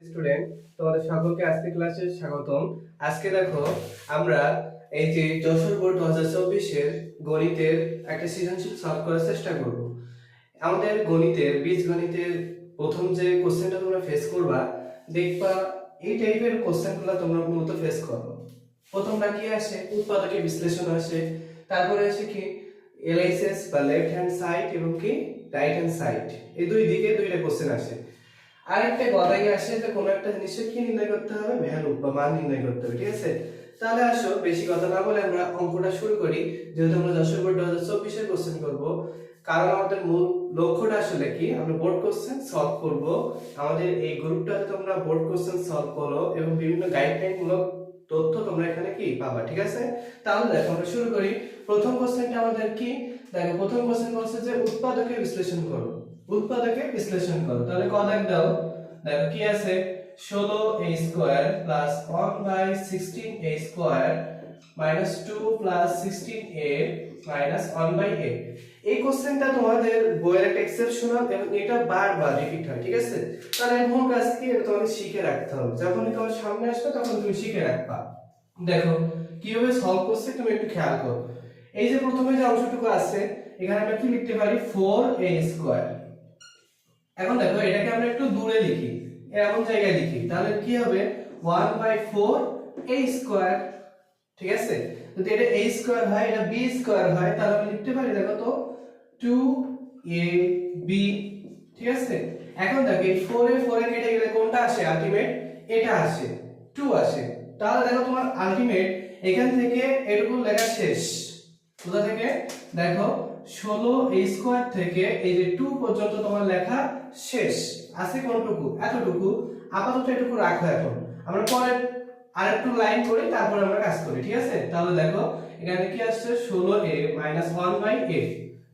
Student, তোমাদের সকলকে আজকে ক্লাসে স্বাগতম। আজকে দেখো আমরা এই যে যশোর বোর্ড 2024 এর গণিতের একটা সৃজনশীল সলভ করার চেষ্টা করব। আমাদের গণিতের বীজগণিতের প্রথম যে কোশ্চেনটা তোমরা ফেস করবা, দেখবা এই টাইপের কোশ্চেনগুলো তোমরা মূলত ফেস করো। প্রথমটা কি আসে? উৎপাদকের বিশ্লেষণ আসে, তারপরে আসে কি এলআইসিএস বা লেফট হ্যান্ড সাইড এবং কি রাইট হ্যান্ড সাইড, এই দুই দিকে দুইটা কোশ্চেন আসে। আরেকটা গদাই আসে যে কোনো একটা জিনিসের কি নির্ণয় করতে হবে, ভ্যালু বা মান নির্ণয় করতে হবে। ঠিক আছে, তাহলে আসো বেশি কথা না বলে আমরা অঙ্কটা শুরু করি। যেহেতু আমরা যশোর বোর্ড 2024 এর কোশ্চেন করব, কারণ আমাদের মূল লক্ষ্যটা আসলে কি, আমরা বোর্ড কোশ্চেন সলভ করব। আমাদের এই গ্রুপটাতে তোমরা বোর্ড কোশ্চেন সলভ করো এবং বিভিন্ন গাইডলাইন মূলক তথ্য তোমরা এখানে কি পাবা। ঠিক আছে, তাহলে দেখো আমরা শুরু করি। প্রথম কোশ্চেনটা আমাদের কি, দেখো প্রথম কোশ্চেন বলছে যে উৎপাদকের বিশ্লেষণ করো। উৎপাদকে বিশ্লেষণ করো, তাহলে ক দাগ দাও। দেখো কি আছে, 16a square plus 1/16a square minus 2 plus 16a minus 1/a। এই কোশ্চেনটা তোমাদের বইয়ের একটা এক্সেপশনাল এবং এটা বারবার রিপিট হয়। ঠিক আছে, তাহলে এমন কাজ কি, এটা তোমাকে শিখে রাখতে হবে। যখনই তোমার সামনে আসবে তখন তুমি শিখে রাখবা। দেখো কিভাবে সলভ করছে তুমি একটু খেয়াল করো। এই যে প্রথমে যে অংশটুকু আছে, এখানে আমরা কি লিখতে পারি, 4a স্কয়ার। এখন দেখো এটাকে আমরা একটু দূরে লিখি, এমন জায়গায় লিখি, তাহলে কি হবে 1/4a স্কয়ার। ঠিক আছে, যদি এটা a স্কয়ার হয়, এটা b স্কয়ার হয়, তাহলে আমরা লিখতে পারি, দেখো তো 2ab। ঠিক আছে, এখন দেখো এই 4 এ 4 এ কেটে গেলে কোনটা আসে আলটিমেট, এটা আসে, 2 আসে। তাহলে দেখো তোমার আলটিমেট এখান থেকে এটুকু লেখা শেষ। কোথা থেকে? দেখো 16a স্কয়ার থেকে এই যে 2 পর্যন্ত তোমার লেখা শেষ। আছে কোনটুকু? এতটুকু। আপাতত এটুকু রাখো। এখন আমরা পরে আরেকটু লাইন করি, তারপর আমরা কাজ করি। ঠিক আছে, তাহলে দেখো এখানে কি আসছে, 16a 1/a।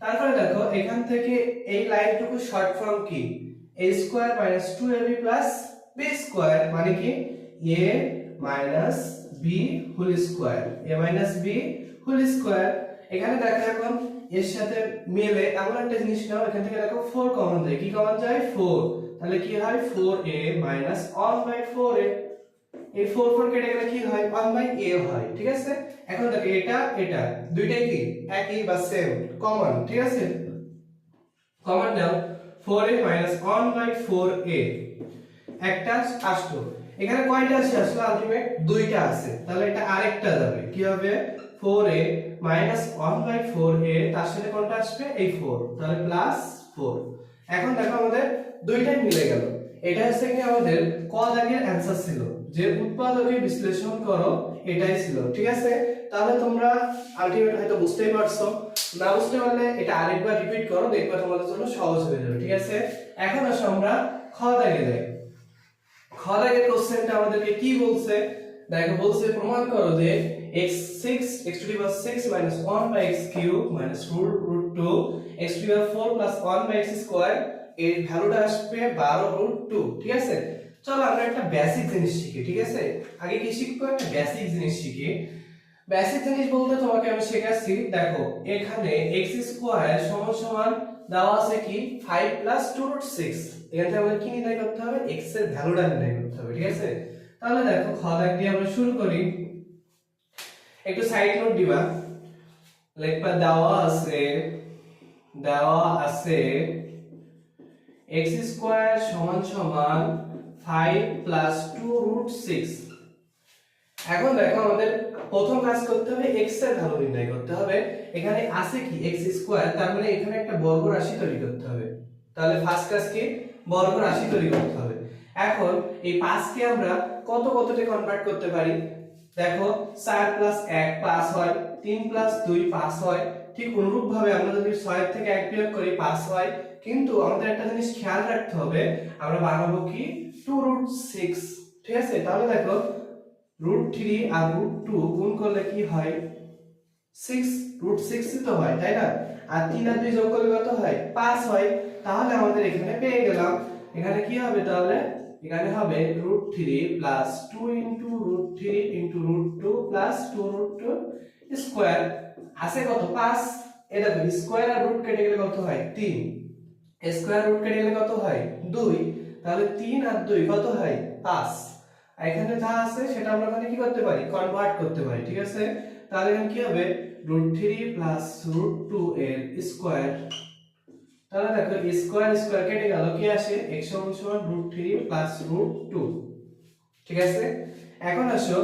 তারপরে দেখো এখান থেকে এই লাইনটুকু শর্ট ফর্ম কি, a square 2ab b square, মানে কি a b whole square, a b whole square. এখানে দেখো এখন এর সাথে মিলে এমন একটা জিনিস নাও, এখান থেকে দেখো 4 কমন যায়। কি কমন যায়? 4। তাহলে কি হয়, 4a 1/4a। এই 4 4 কেটে গেলে কি হয়, 1/a হয়। ঠিক আছে, এখন দেখো এটা এটা দুইটাই কি একই বা সেম, কমন। ঠিক আছে, কমন নাও, 4a 1/4a একটা আসলো। এখানে কয়টা আছে আসলে, আলটিমেট দুইটা আছে, তাহলে এটা আরেকটা যাবে। কি হবে, 4a 1/4a, তার সাথে কোনটা আসবে, এই 4, তাহলে +4। এখন দেখো আমাদের দুইটাই মিলে গেল। এটা হচ্ছে কি আমাদের ক দাগের অ্যানসার ছিল, যে উৎপাদকে বিশ্লেষণ করো, এটাই ছিল। ঠিক আছে, তাহলে তোমরা আলটিমেট হয়তো বুঝতেই পারছো। না বুঝতে পারলে এটা আরেকবার রিপিট করো, দেখবা তোমাদের জন্য সহজ হয়ে যাবে। ঠিক আছে, এখন আসো আমরা খ দাগে যাই। খ দাগের কোশ্চেনটা আমাদেরকে কি বলছে, দেখো বলছে প্রমাণ করো যে x6 x to the power 6 minus 1 by x cube minus root 2 x to the power 4 plus 1 by x square এর ভ্যালুটা আসবে 12√2। ঠিক আছে, চলো আমরা একটা বেসিক জিনিস শিখি। ঠিক আছে, আগে কি শিখবো, একটা বেসিক জিনিস শিখি। বেসিক জিনিস বলতে তোমাকে আমি শেখাচ্ছি, দেখো এখানে x স্কয়ার সমান সমান দেওয়া আছে কি 5 2√6। এখান থেকে আমাদের কি নির্ণয় করতে হবে, x এর ভ্যালুটা নির্ণয় করতে হবে। ঠিক আছে, তাহলে দেখো খ দাগ দিয়ে আমরা শুরু করি। একটু সাইড নোট দিবা, লেখবা দেওয়া আছে x স্কয়ার সমান সমান 5 2√6। এখন দেখো আমাদের প্রথম কাজ করতে হবে, x এর ভ্যালু নির্ণয় করতে হবে। এখানে আছে কি x স্কয়ার, তার মানে এখানে একটা বর্গ রাশি তৈরি করতে হবে। তাহলে ফার্স্ট কাজ কি, বর্গ রাশি তৈরি করতে হবে। এখন এই 5 কে আমরা কততে কনভার্ট করতে পারি, দেখো 4 1 5 হয়, 3 2 5 হয়। ঠিক অনুরূপ ভাবে আমরা যদি 6 থেকে 1 বিয়োগ করি 5 হয়। কিন্তু আমাদের একটা জিনিস খেয়াল রাখতে হবে, আমরা বানাবো কি 2√6। ঠিক আছে, তাহলে দেখো √3 আর √2 গুণ করলে কি হয়, 6, √6 তো হয়, তাই না? আর 3 আর 2 যোগ করলে কত হয়, 5 হয়। তাহলে আমাদের এখানে পেয়ে গেলাম, এখানে কি হবে, তাহলে এখানে হবে √3 2 √3 √2 2√2 স্কয়ার। আছে কত, 5। এই দেখো স্কয়ার আর রুট কেটে গেলে কত হয়, 3। স্কয়ার রুট কেটে গেলে কত হয়, 2। তাহলে 3 আর 2 কত হয় 5। এখানে যা আছে সেটা আমরা মানে কি করতে পারি কনভার্ট করতে পারি ঠিক আছে। তাহলে এখানে কি হবে √3 + √2 এর স্কয়ার। তাহলে দেখো স্কয়ার স্কয়ার কেটে গেল কি আসে x √3 + √2 ঠিক আছে। এখন আসো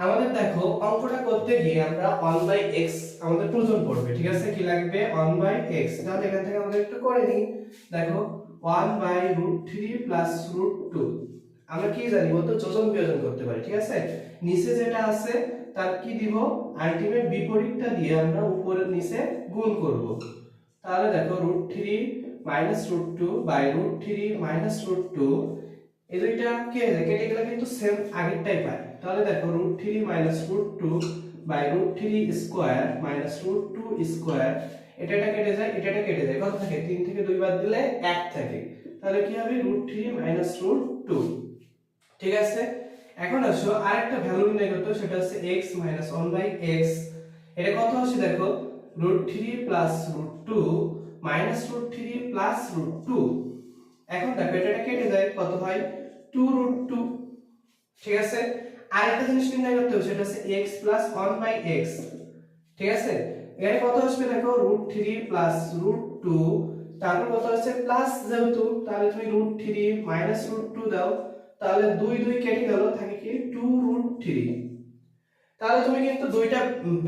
আমাদের দেখো অঙ্কটা করতে গিয়ে আমরা 1/x আমাদের প্রয়োজন পড়বে ঠিক আছে। কি লাগবে 1/x। তাহলে এখান থেকে আমরা একটু করে নিই। দেখো 1/√3 + √2 আমরা কি জানি বলতো যোজন বিয়োজন করতে পারি ঠিক আছে। নিচে যেটা আছে তার কি দিব আলটিমেট বিপরীতটা দিয়ে আমরা উপরের নিচে গুণ করব। তাহলে দেখো √3 - √2 √3 - √2 এই দুইটা কেটে গেলে কিন্তু সেম আগেরটাই পাই। তাহলে দেখো √3 - √2 √3 স্কয়ার √2 স্কয়ার এটা কেটে যায় এটা কেটে যায় কত থাকে 3 থেকে 2 বাদ দিলে 1 থাকে। তাহলে কি হবে √3 - √2 ঠিক আছে। এখন আসো আরেকটা ভ্যালু নির্ণয় করতে সেটা হচ্ছে x - 1/x। এটা কত আসে দেখো √3 + √2 -√3 + √2। এখন দেখো এটা কেটে যায় কত হয় 2√2 ঠিক আছে। আরেকটা জিনিস নির্ণয় করতে হবে সেটা হচ্ছে x + 1/x ঠিক আছে। এখানে কত আসবে দেখো √3 + √2 তারপর কত আছে প্লাস যেহেতু তাহলে তুমি √3 - √2 দাও। তাহলে 2 2 কেটে গেল থাকে কি 2√3। তাহলে তুমি কিন্তু দুইটা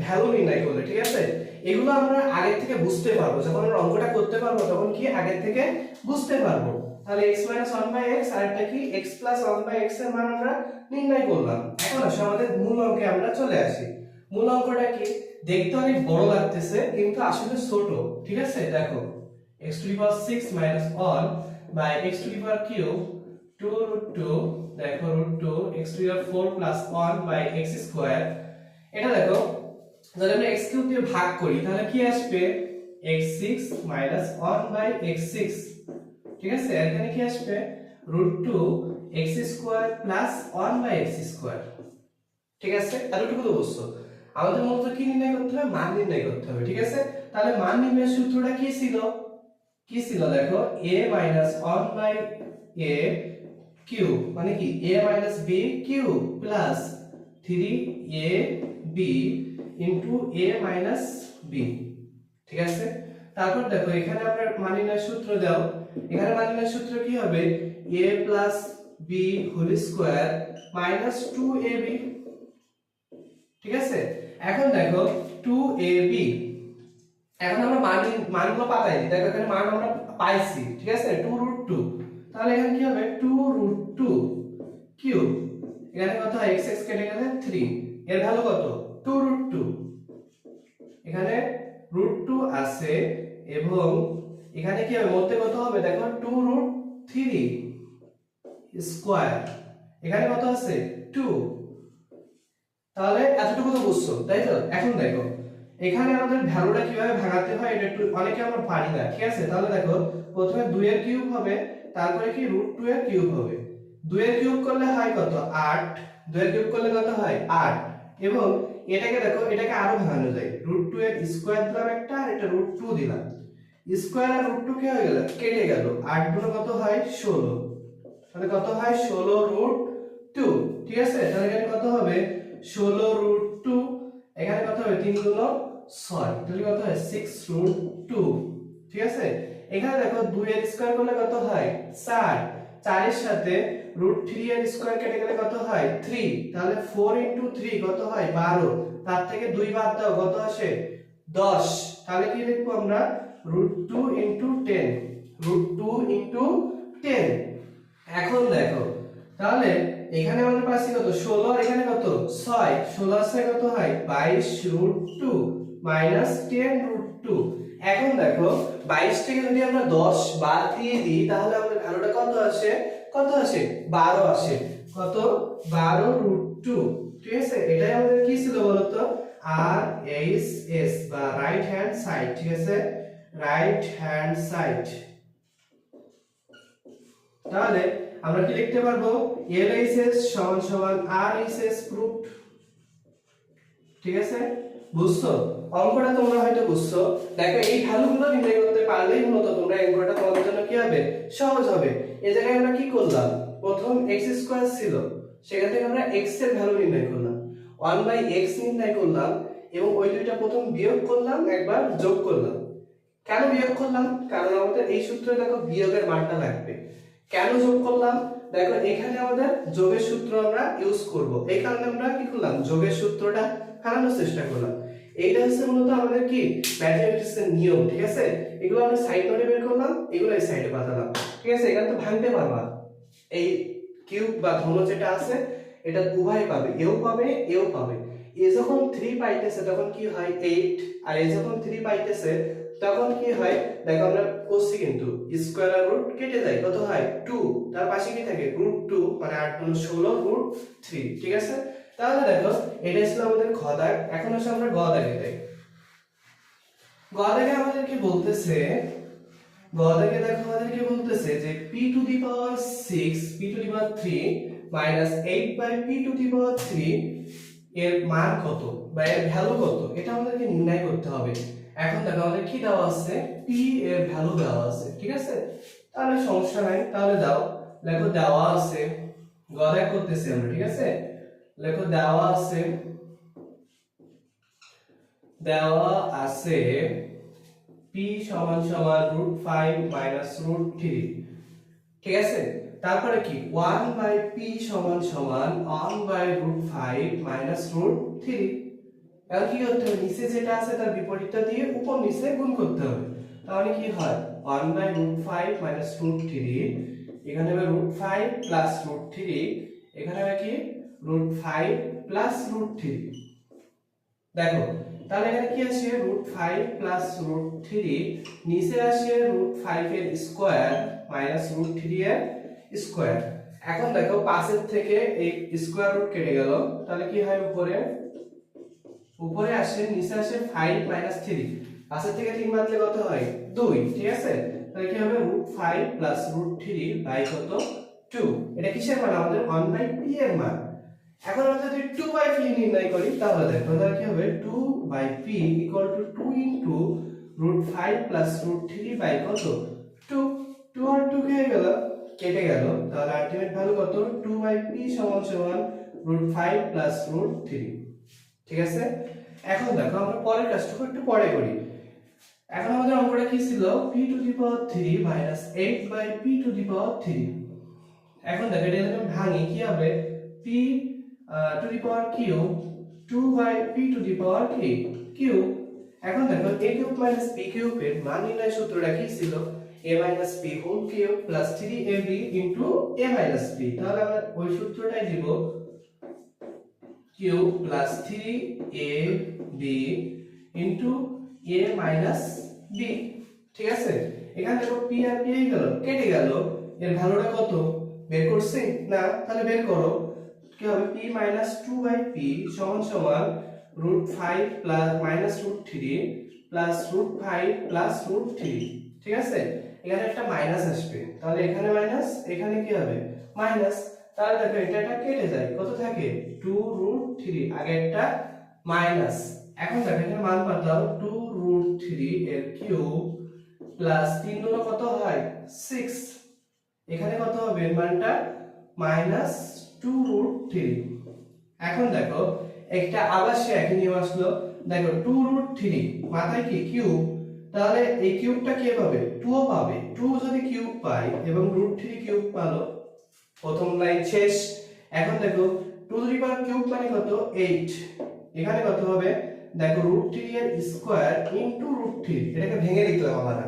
ভ্যালু নির্ণয় করলে ঠিক আছে। এগুলো আমরা আগে থেকে বুঝতে পারবো যখন আমরা অঙ্কটা করতে পারবো তখন কি আগে থেকে বুঝতে পারবো। তাহলে x - 1/x আর একটা কি x + 1/x এর মান আমরা নির্ণয় করলাম। এখন আসলে আমাদের মূল অঙ্কে আমরা চলে আসি। মূল অঙ্কটা কি দেখতে অনেক বড় লাগতেছে কিন্তু আসলে ছোট ঠিক আছে। দেখো x⁶ - 1 x⁴ 2√2 দেখো √2 x⁴ + 1/x²। এটা দেখো যদি আমরা x³ দিয়ে ভাগ করি তাহলে কি আসবে x6 - 1/x6 ঠিক আছে। এখানে কি আসবে √2 x² + 1/x² ঠিক আছে। এতটুকু তো বুঝছো। আমাদের মূলত কি নির্ণয় করতে হবে মান নির্ণয় করতে হবে ঠিক আছে। তাহলে মান নির্ণয়ের সূত্রটা কি ছিল দেখো a - 1/a কিউব মানে কি a - b cube plus 3ab into a - b ঠিক আছে। তারপর দেখো এখানে আমরা মান নির্ণয়ের সূত্র দাও। এখানে মান নির্ণয়ের সূত্র কি হবে a + b whole square minus 2ab ঠিক আছে। এখন দেখো 2ab এখন আমরা মানগুলো পাতাই দিই। দেখো এখানে মান আমরা পাইছি ঠিক আছে 2√2। তাহলে এখানে কি হবে 2√2 কিউব এখানে কত হয় x কেটে গেলে 3 এর ভ্যালু কত 2√2। এখানে √2 আছে এবং এখানে কি হবে মধ্যে কত হবে দেখো 2√3 স্কয়ার এখানে কত আছে 2। তাহলে এতটুকু তো বুঝছো তাই তো। এখন দেখো এখানে আমাদের ভ্যালুটা কিভাবে ভাঙাতে হয় এটা একটু অনেকে আমরা পারি না ঠিক আছে। তাহলে দেখো প্রথমে 2 এর কিউব হবে তারপরে কি √2 এর কিউব হবে। 2 এর কিউব করলে হয় কত 8 2 এর কিউব করলে কত হয় 8 এবং এটাকে দেখো এটাকে আরো ভাঙানো যায় √2 এর স্কয়ার দিলাম একটা আর এটা √2 দিলাম স্কয়ার আর √2 কি হয়ে গেল কেটে গেল 8 গুণ কত হয় 16 তাহলে কত হয় 16√2 ঠিক আছে। তাহলে এখানে কত হবে 16√2 এখানে কত হবে 3 গুণ 6 তাহলে কত হয় 6√2 ঠিক আছে। এখানে দেখো 2 এর স্কয়ার করলে কত হয় 4 4 এর সাথে √3 এর স্কয়ার কেটে গেলে কত হয় 3 তাহলে 4 * 3 কত হয় 12 তার থেকে 2 বাদ দাও কত আসে 10। তাহলে কি লিখবো আমরা √2 * 10 √2 * 10। এখন দেখো তাহলে এখানে আমাদের পাচ্ছি কত 16 আর এখানে কত 6 16 আছে কত হয় 22√2 -10√2। এখন দেখো 22 থেকে যদি আমরা 10 বাদ দিয়ে দিই তাহলে আমাদের ভ্যালুটা কত আসে 12 আসে কত 12√2 ঠিক আছে। এটাই আমাদের কি ছিল বলতো RHS বা রাইট হ্যান্ড সাইড ঠিক আছে রাইট হ্যান্ড সাইড। তাহলে আমরা কি লিখতে পারবো LHS = RHS প্রুফড ঠিক আছে। বুঝছো অঙ্কটা তোমরা হয়তো বুঝছো। দেখো এই ভ্যালুগুলো নির্ণয় করতে পারলেই মূলত তোমরা অঙ্কটা তোমাদের জন্য কি হবে সহজ হবে। এই জায়গায় আমরা কি করলাম, প্রথম x স্কয়ার ছিল, সেখান থেকে আমরা x এর ভ্যালু নির্ণয় করলাম, 1/x নির্ণয় করলাম এবং ওই দুইটা প্রথম বিয়োগ করলাম, একবার যোগ করলাম। কেন বিয়োগ করলাম? কারণ আমাদের এই সূত্রে দেখো বিয়োগের মানটা লাগবে। কেন যোগ করলাম? দেখো এখানে আমাদের যোগের সূত্র আমরা ইউজ করব, এই কারণে আমরা কি করলাম, যোগের সূত্রটা ফেলানোর চেষ্টা করলাম। এইটা হচ্ছে মূলত আমাদের কি ম্যাথমেটিক্সের নিয়ম, ঠিক আছে? এগুলো আমরা সাইড নোটে বের করলাম, এগুলো এই সাইডে পাঠালাম, ঠিক আছে? এখানে তো ভাঙতে পারবা, এই কিউব বা ঘন যেটা আছে এটা উভয় পাবে, এও পাবে এও পাবে। এ যখন 3 পাইতেছে তখন কি হয় 8, আর এ যখন 3 পাইতেছে তখন কি হয়, দেখো আমরা করছি কিন্তু স্কয়ার আর রুট কেটে যায়, কত হয় 2, তার পাশে কি থাকে √2, মানে 8 × 16 √3, ঠিক আছে? তাহলে দেখো এটা ছিল আমাদের খ দাগ। এখন আসলে আমরা গ দাগে যাই। গ দাগে আমাদেরকে বলতেছে, গ দাগে দেখো আমাদেরকে বলতেছে যে p⁶ p⁵ মাইনাস 8/p⁵ এর মান কত বা এর ভ্যালু কত, এটা আমাদেরকে নির্ণয় করতে হবে। এখন দেখো আমাদের কি দেওয়া আছে, p এর ভ্যালু দেওয়া আছে, ঠিক আছে? তাহলে সমস্যা নাই, তাহলে দাও, লেখো দেওয়া আছে, গদাই করতেছি আমরা, ঠিক আছে? লেখো দেওয়া আছে, দেওয়া আছে p √5 মাইনাস √3, ঠিক আছে? তারপরে কি 1/p = 1/√5 মাইনাস √3। এখন কি করতে হবে, নিচে যেটা আছে তার বিপরীতটা দিয়ে উপর নিচে গুণ করতে হবে। তাহলে কি হয় 1/√5 মাইনাস √3, এখানে হবে √5 প্লাস √3, এখানে হবে কি √5 প্লাস √3। দেখো তাহলে এখানে কি আসে √5 প্লাস √3, নিচে আসে √5 এর স্কয়ার মাইনাস √3 এর স্কয়ার। এখন দেখো পাশের থেকে এই স্কয়ার রুট কেটে গেল, তাহলে কি হয় উপরে, উপরে আসে নিচে আসে 5 মাইনাস 3, পাশের থেকে 3 বাদলে কত হয় 2, ঠিক আছে? তাহলে কি হবে √5 প্লাস √3 বাই কত 2। এটা কিসের মান, আমাদের 1/p এর মান। এখন আমরা যদি 2/p নির্ণয় করি তাহলে দেখো তাহলে কি হবে 2/p = 2 √5 প্লাস √3 বাই কত 2। 2 আর 2 কেটে গেল, তাহলে আলটিমেট ভ্যালু কত 2/p = √5 প্লাস √3, ঠিক আছে? এখন দেখো আমরা পরের কাজটুকু একটু পরে করি। এখন আমাদের অঙ্কটা কি ছিল, p⁵ মাইনাস 8/p⁵। এখন দেখো এটা যদি আমি ভাঙি কি হবে, p⁵ 2/p⁵। এখন দেখো a³ মাইনাস b³ এর মান নির্ণয় সূত্রটা কি ছিল, a minus p whole cube plus 3ab into a minus p। তাহলে আমরা ওই সূত্রটাই দিব, cube plus 3ab into a minus b, ঠিক আছে? এখানে দেখো p আর p গেল কেটে গেল, এর ভ্যালুটা কত বের করছি না, তাহলে বের করো। কি হবে p minus 2/p = √5 plus minus √3 plus √5 plus √3, ঠিক আছে? এখানে একটা মাইনাস আসবে, তাহলে এখানে মাইনাস, এখানে কি হবে মাইনাস। তাহলে দেখো এটা কেটে যায়, কত থাকে 2√3, আগে একটা মাইনাস। এখন দেখো এখানে মান পাঠাও 2√3 এর কিউব প্লাস 3 গুণ কত হয় 6, এখানে কত হবে মানটা মাইনাস 2√3। এখন দেখো একটা আবার সে একই নিয়ম আসলো, দেখো 2√3 মাথায় কি কিউব, তাহলে এই কিউবটা কে পাবে 2 ও পাবে, 2 যদি কিউব পাই এবং √3 কিউব পালো, প্রথম লাইন শেষ। এখন দেখো 2³ মানে কত 8, এখানে কত হবে দেখো √3 এর স্কয়ার ইনটু √3, এটাকে ভেঙে লিখলাম আমরা।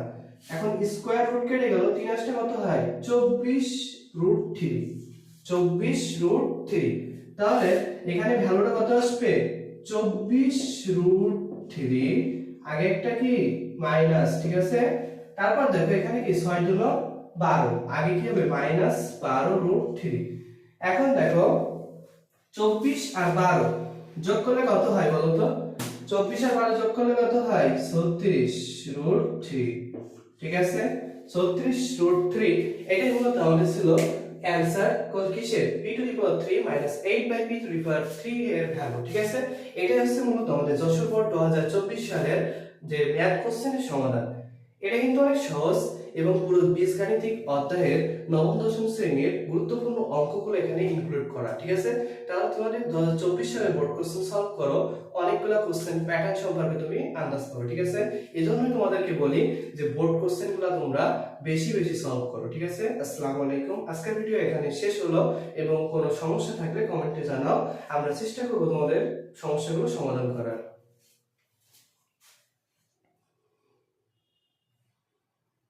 এখন স্কয়ার রুট কেটে গেল, 3 আসলে কত হয় 24√3। তাহলে এখানে ভ্যালুটা কত আসবে 24√3, আগে একটা কি মাইনাস, ঠিক আছে? তারপর দেখো এখানে কি 6 × 12, আগে কি হবে মাইনাস 12√3। এখন দেখো 24 আর 12 যোগ করলে কত হয় বলো তো, 24 আর 12 যোগ করলে কত হয় 36√3, ঠিক আছে? 36√3, এটাই মূলত আমাদের ছিল অ্যানসার কোন কিসের p⁵ মাইনাস 8/p⁵ এর ভ্যালু, ঠিক আছে? এটা হচ্ছে মূলত আমাদের যশোর বোর্ড 2024 সালের যে ম্যাথ কোশ্চেনের সমাধান। এটা কিন্তু অনেক সহজ, এবং পুরো বীজগাণিতিক অধ্যায়ের নবম দশম শ্রেণীর গুরুত্বপূর্ণ অঙ্কগুলো এখানে ইনক্লুড করা, ঠিক আছে? তাহলে তোমাদের 2024 সালে বোর্ড কোশ্চেন সলভ করো, অনেকগুলো কোশ্চেন প্যাটার্ন সম্পর্কে তুমি আন্দাজ করো, ঠিক আছে? এজন্যই তোমাদেরকে বলি যে বোর্ড কোশ্চেনগুলো তোমরা বেশি বেশি সলভ করো, ঠিক আছে? আসসালামু আলাইকুম। আজকের ভিডিও এখানে শেষ হলো, এবং কোনো সমস্যা থাকলে কমেন্টে জানাও, আমরা চেষ্টা করব তোমাদের সমস্যাগুলো সমাধান করার।